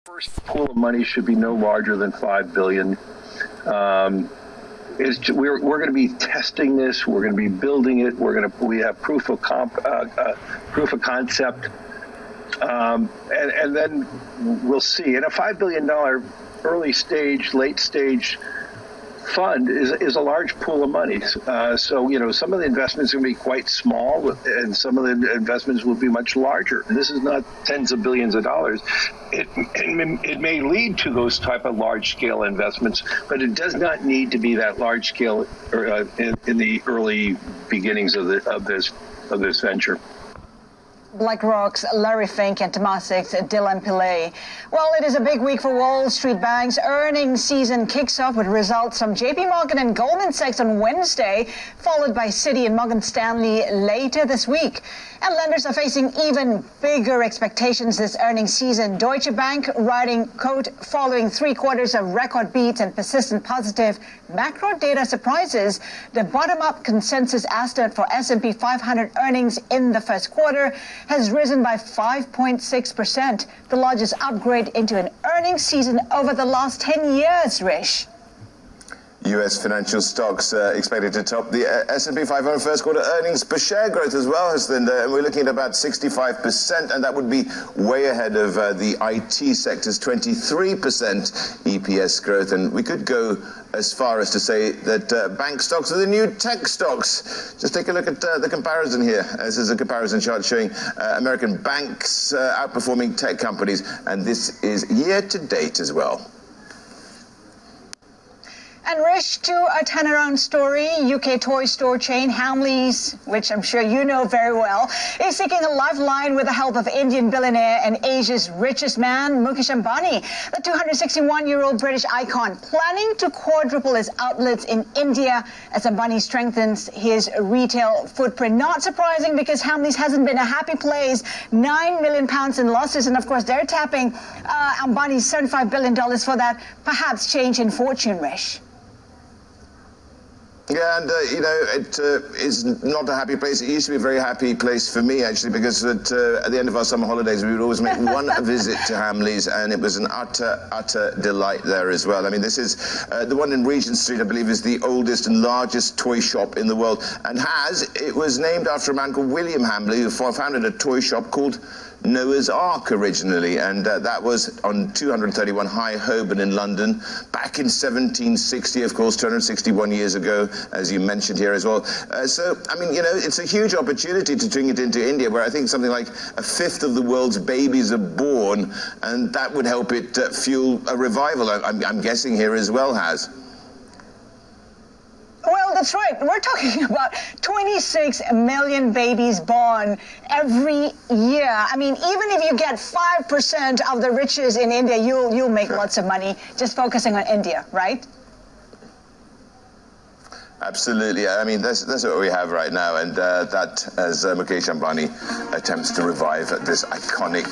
First pool of money should be no larger than $5 billion. We're going to be testing this. We're going to be building it. We have proof of concept, and then we'll see. And a $5 billion early stage, late stage fund is a large pool of money. So some of the investments are going to be quite small, and some of the investments will be much larger. And this is not tens of billions of dollars. It may lead to those type of large scale investments, but it does not need to be that large scale in the early beginnings of this venture. BlackRock's Larry Fink and Temasek's Dylan Pillay. Well, it is a big week for Wall Street banks. Earnings season kicks off with results from JP Morgan and Goldman Sachs on Wednesday, followed by Citi and Morgan Stanley later this week. And lenders are facing even bigger expectations this earnings season. Deutsche Bank writing, quote, following 3 quarters of record beats and persistent positive macro data surprises, the bottom-up consensus estimate for S&P 500 earnings in the first quarter has risen by 5.6%, the largest upgrade into an earnings season over the last 10 years, Rish. U.S. financial stocks expected to top the S&P 500 first quarter earnings per share growth as well, Haslinda, and we're looking at about 65%, and that would be way ahead of the IT sector's 23% EPS growth. And we could go as far as to say that bank stocks are the new tech stocks. Just take a look at the comparison here. This is a comparison chart showing American banks outperforming tech companies, and this is year to date as well. And Rish, to a turnaround story, UK toy store chain Hamleys, which I'm sure you know very well, is seeking a lifeline with the help of Indian billionaire and Asia's richest man, Mukesh Ambani, the 261-year-old British icon, planning to quadruple his outlets in India as Ambani strengthens his retail footprint. Not surprising, because Hamleys hasn't been a happy place. £9 million in losses, and of course they're tapping Ambani's $75 billion for that perhaps change in fortune, Rish. Yeah, and, it is not a happy place. It used to be a very happy place for me, actually, because at the end of our summer holidays, we would always make one visit to Hamleys, and it was an utter delight there as well. I mean, this is the one in Regent Street, I believe, is the oldest and largest toy shop in the world, and it was named after a man called William Hamley, who founded a toy shop called Noah's Ark originally, and that was on 231 High Holborn in London back in 1760, of course, 261 years ago, as you mentioned here as well. So, I mean, it's a huge opportunity to bring it into India, where I think something like a fifth of the world's babies are born, and that would help it fuel a revival, I'm guessing here as well, Has. Well, that's right. We're talking about 26 million babies born every year. I mean, even if you get 5% of the riches in India, you'll make lots of money just focusing on India, right? Absolutely. I mean, that's what we have right now, and that as Mukesh Ambani attempts to revive this iconic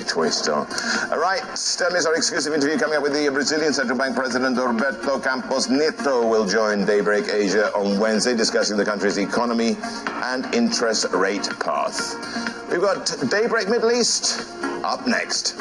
toy store. All right, tell me, our exclusive interview coming up with the Brazilian Central Bank President Roberto Campos Neto will join Daybreak Asia on Wednesday, discussing the country's economy and interest rate path. We've got Daybreak Middle East up next.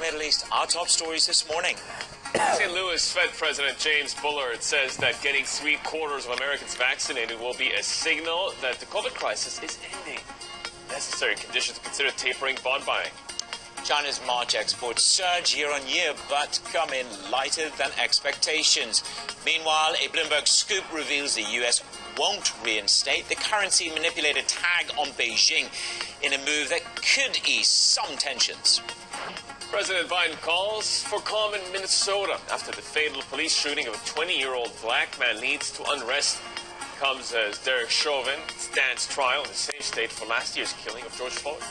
Middle East. Our top stories this morning. St. Louis Fed President James Bullard says that getting 3/4 of Americans vaccinated will be a signal that the COVID crisis is ending. Necessary condition to consider tapering bond buying. China's March exports surge year on year, but come in lighter than expectations. Meanwhile, a Bloomberg scoop reveals the U.S. won't reinstate the currency manipulator tag on Beijing in a move that could ease some tensions. President Biden calls for calm in Minnesota after the fatal police shooting of a 20-year-old black man leads to unrest. Comes as Derek Chauvin stands trial in the same state for last year's killing of George Floyd.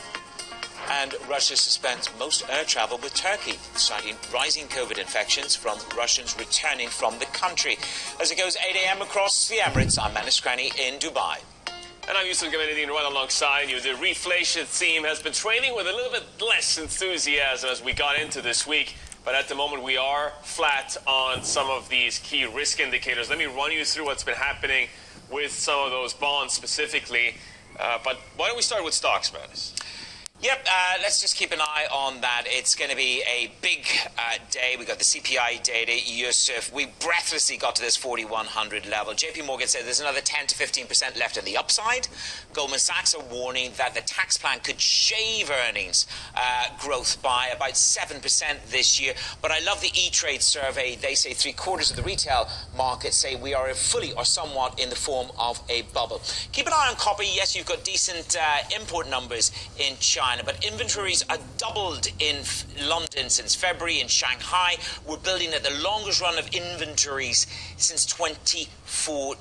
And Russia suspends most air travel with Turkey, citing rising COVID infections from Russians returning from the country. As it goes 8 a.m. across the Emirates, I'm Manus Granny in Dubai. And I'm Yusuf Gamenidine right alongside you. The reflation theme has been trailing with a little bit less enthusiasm as we got into this week. But at the moment, we are flat on some of these key risk indicators. Let me run you through what's been happening with some of those bonds specifically. But why don't we start with stocks, Manus? Yep, let's just keep an eye on that. It's going to be a big day. We got the CPI data, Yusuf. We breathlessly got to this 4,100 level. JP Morgan said there's another 10 to 15% left on the upside. Goldman Sachs are warning that the tax plan could shave earnings growth by about 7% this year. But I love the E-Trade survey. They say 3/4 of the retail market say we are fully or somewhat in the form of a bubble. Keep an eye on copper. Yes, you've got decent import numbers in China. But inventories are doubled in London since February. In Shanghai, we're building at the longest run of inventories since 2014.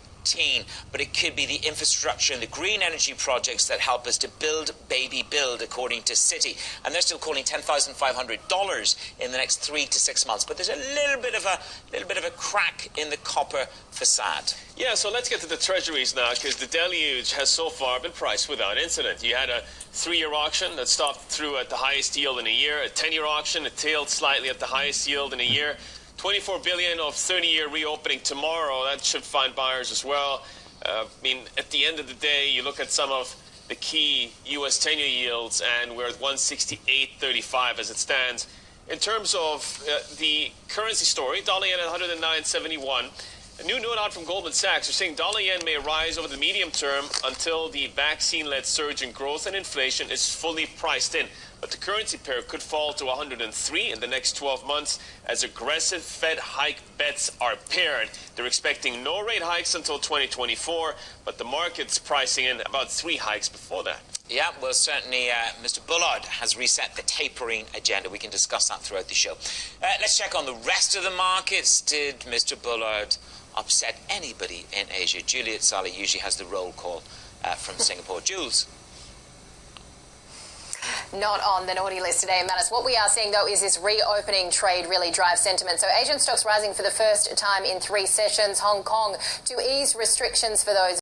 But it could be the infrastructure and the green energy projects that help us to build, baby, build, according to Citi. And they're still calling $10,500 in the next 3 to 6 months. But there's a little bit of a crack in the copper facade. Yeah, so let's get to the treasuries now, because the deluge has so far been priced without incident. You had a 3-year auction that stopped through at the highest yield in a year. A 10-year auction that tailed slightly at the highest yield in a year. $24 billion of 30-year reopening tomorrow. That should find buyers as well. At the end of the day, you look at some of the key U.S. 10-year yields, and we're at 168.35 as it stands. In terms of the currency story, dollar yen at 109.71. A new note out from Goldman Sachs are saying dollar yen may rise over the medium term until the vaccine-led surge in growth and inflation is fully priced in. But the currency pair could fall to 103 in the next 12 months as aggressive Fed hike bets are paired. They're expecting no rate hikes until 2024, but the market's pricing in about 3 hikes before that. Yeah, well, certainly Mr. Bullard has reset the tapering agenda. We can discuss that throughout the show. Let's check on the rest of the markets. Did Mr. Bullard upset anybody in Asia? Juliet Saleh usually has the roll call from Singapore. Jules? Not on the naughty list today, Manus. What we are seeing, though, is this reopening trade really drives sentiment. So Asian stocks rising for the first time in 3 sessions. Hong Kong to ease restrictions for those